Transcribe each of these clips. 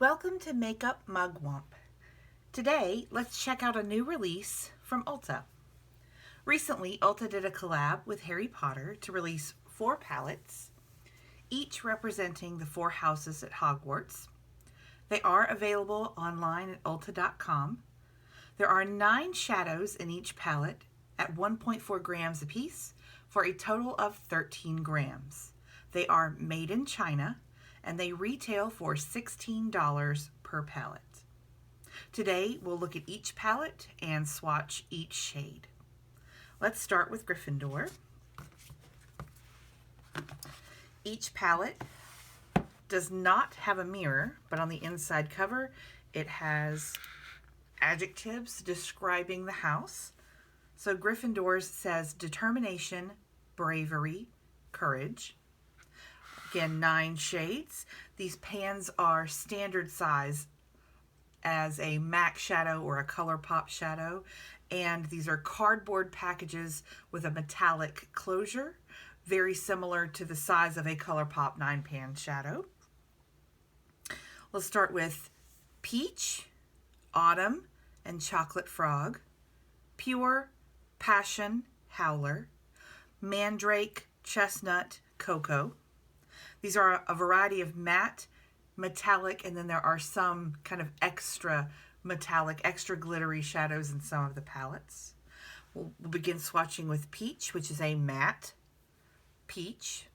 Welcome to Makeup Mugwump. Today, let's check out a new release from Ulta. Recently, Ulta did a collab with Harry Potter to release 4 palettes, each representing the 4 houses at Hogwarts. They are available online at ulta.com. There are 9 shadows in each palette at 1.4 grams apiece for a total of 13 grams. They are made in China and they retail for $16 per palette. Today we'll look at each palette and swatch each shade. Let's start with Gryffindor. Each palette does not have a mirror, but on the inside cover it has adjectives describing the house. So Gryffindor's says determination, bravery, courage. Again, 9 shades. These pans are standard size as a MAC shadow or a ColourPop shadow, and these are cardboard packages with a metallic closure, very similar to the size of a ColourPop 9-pan shadow. Let's start with Peach, Autumn, and Chocolate Frog, Pure, Passion, Howler, Mandrake, Chestnut, Cocoa. These are a variety of matte, metallic, and then there are some kind of extra metallic, extra glittery shadows in some of the palettes. We'll begin swatching with Peach, which is a matte peach.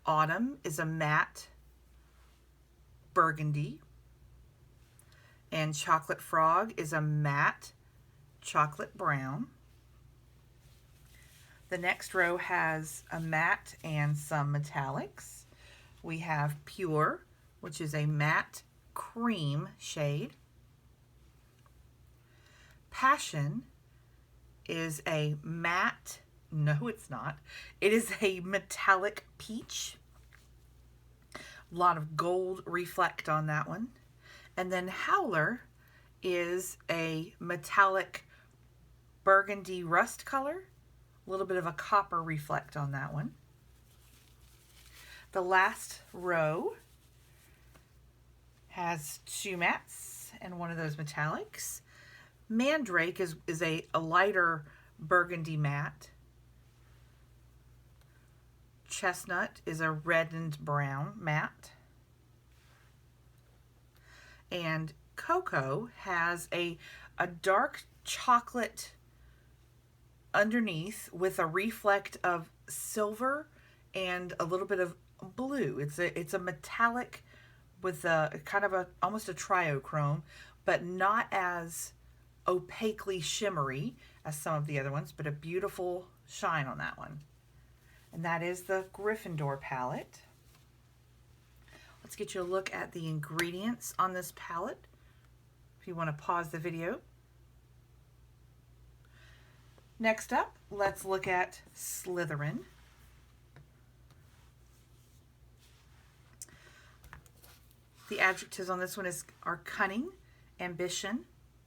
Autumn is a matte burgundy. And Chocolate Frog is a matte chocolate brown. The next row has a matte and some metallics. We have Pure, which is a matte cream shade. Passion is a matte, no it's not, it is a metallic peach. A lot of gold reflect on that one. And then Howler is a metallic burgundy rust color. A little bit of a copper reflect on that one. The last row has 2 mattes and one of those metallics. Mandrake is a lighter burgundy matte. Chestnut is a reddened brown matte. And Cocoa has a dark chocolate underneath with a reflect of silver and a little bit of blue. It's a metallic with a kind of almost a triochrome, but not as opaquely shimmery as some of the other ones, but a beautiful shine on that one. And that is the Gryffindor palette. Let's get you a look at the ingredients on this palette. If you want to pause the video. Next up, let's look at Slytherin. The adjectives on this one are cunning, ambition,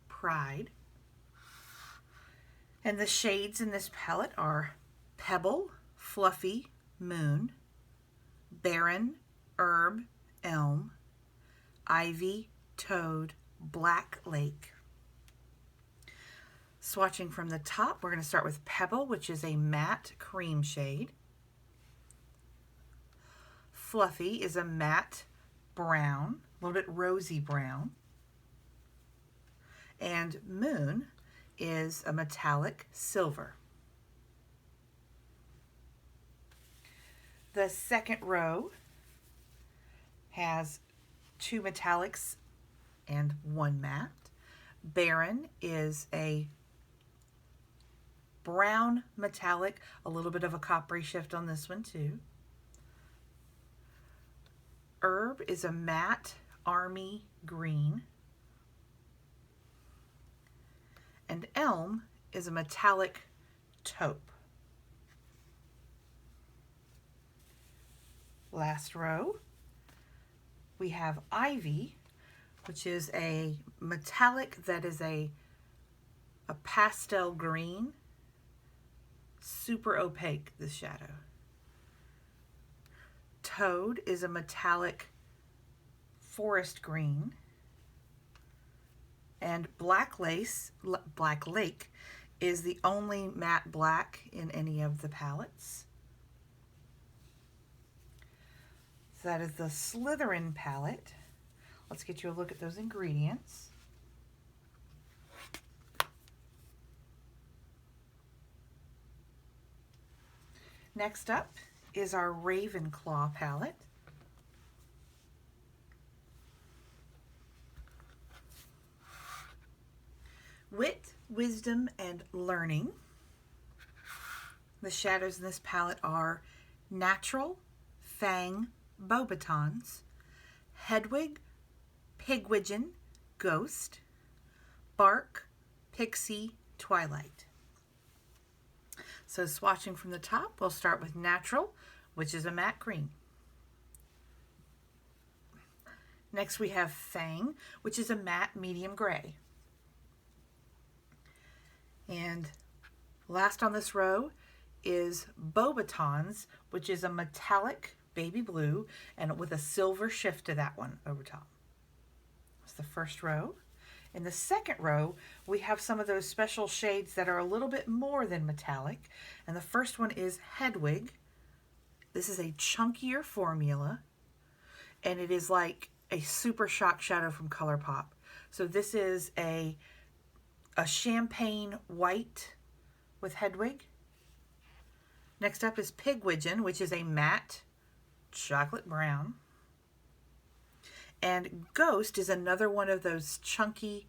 pride. And the shades in this palette are Pebble, Fluffy, Moon, Barren, Herb, Elm, Ivy, Toad, Black Lake. Swatching from the top, we're going to start with Pebble, which is a matte cream shade. Fluffy is a matte brown, a little bit rosy brown. And Moon is a metallic silver. The second row has 2 metallics and 1 matte. Barren is a brown metallic, a little bit of a coppery shift on this one too. Herb is a matte army green. And Elm is a metallic taupe. Last row, we have Ivy, which is a metallic that is a pastel green. Super opaque, this shadow. Toad is a metallic forest green. And Black Lake is the only matte black in any of the palettes. So that is the Slytherin palette. Let's get you a look at those ingredients. Next up is our Ravenclaw palette. Wit, Wisdom, and Learning. The shadows in this palette are Natural, Fang, Beauxbatons, Hedwig, Pigwidgeon, Ghost, Bark, Pixie, Twilight. So swatching from the top, we'll start with Natural, which is a matte green. Next we have Fang, which is a matte medium gray. And last on this row is Beauxbatons, which is a metallic baby blue and with a silver shift to that one over top. That's the first row. In the second row, we have some of those special shades that are a little bit more than metallic. And the first one is Hedwig. This is a chunkier formula, and it is like a Super Shock shadow from ColourPop. So this is a champagne white with Hedwig. Next up is Pigwidgeon, which is a matte chocolate brown. And Ghost is another one of those chunky,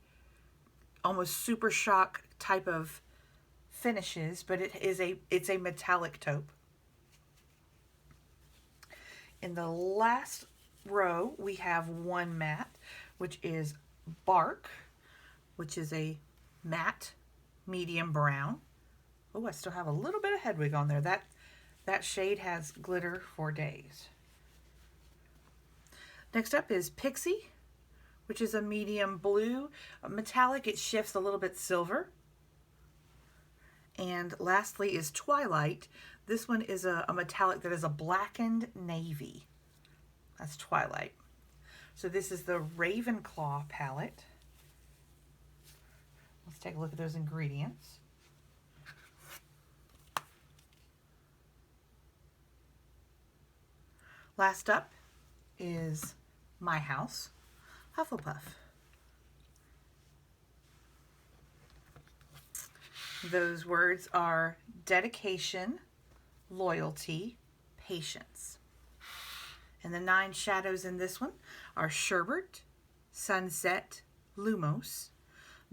almost Super Shock type of finishes, but it's a metallic taupe. In the last row, we have one matte, which is Bark, which is a matte medium brown. Oh, I still have a little bit of Hedwig on there. That shade has glitter for days. Next up is Pixie, which is a medium blue. Metallic, it shifts a little bit silver. And lastly is Twilight. This one is a metallic that is a blackened navy. That's Twilight. So this is the Ravenclaw palette. Let's take a look at those ingredients. Last up is My House, Hufflepuff. Those words are dedication, loyalty, patience. And the 9 shadows in this one are Sherbet, Sunset, Lumos,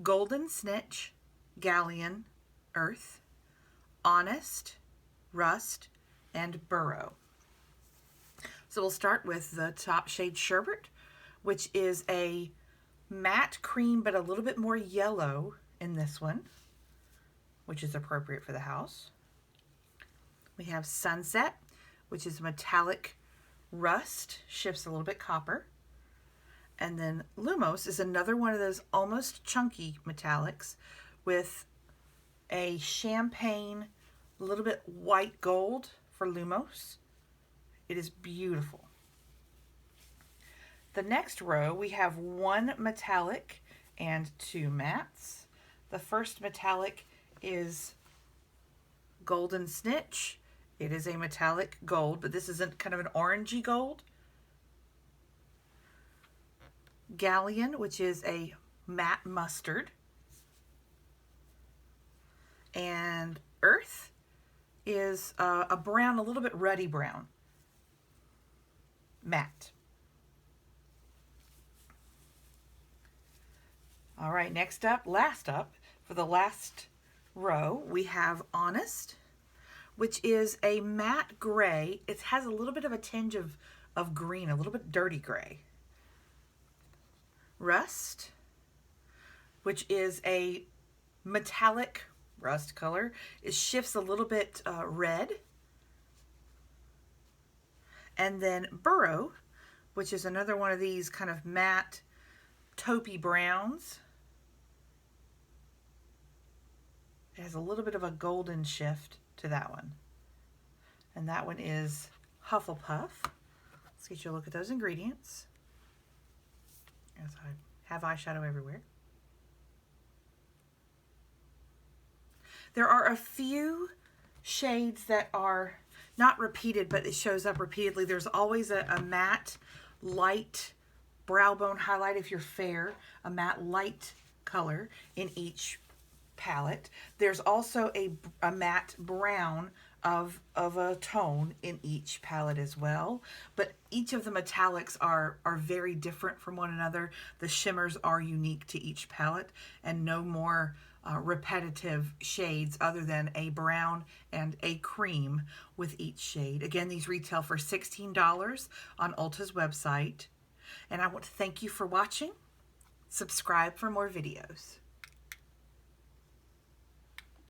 Golden Snitch, Galleon, Earth, Honest, Rust, and Burrow. So we'll start with the top shade Sherbet, which is a matte cream but a little bit more yellow in this one, which is appropriate for the house. We have Sunset, which is metallic rust, shifts a little bit copper. And then Lumos is another one of those almost chunky metallics with a champagne, a little bit white gold for Lumos. It is beautiful. The next row, we have one metallic and 2 mattes. The first metallic is Golden Snitch. It is a metallic gold, but this isn't kind of an orangey gold. Galleon, which is a matte mustard. And Earth is a brown, a little bit ruddy brown. Matte. All right, next up, last up, for the last row, we have Honest, which is a matte gray. It has a little bit of a tinge of green, a little bit dirty gray. Rust, which is a metallic rust color. It shifts a little bit red. And then Burrow, which is another one of these kind of matte taupey browns. It has a little bit of a golden shift to that one. And that one is Hufflepuff. Let's get you a look at those ingredients. as I have eyeshadow everywhere. There are a few shades that are not repeated, but it shows up repeatedly. There's always a matte light brow bone highlight if you're fair, a matte light color in each palette. There's also a matte brown of a tone in each palette as well, but each of the metallics are very different from one another. The shimmers are unique to each palette, and no more repetitive shades other than a brown and a cream with each shade. Again, these retail for $16 on Ulta's website. And I want to thank you for watching. Subscribe for more videos.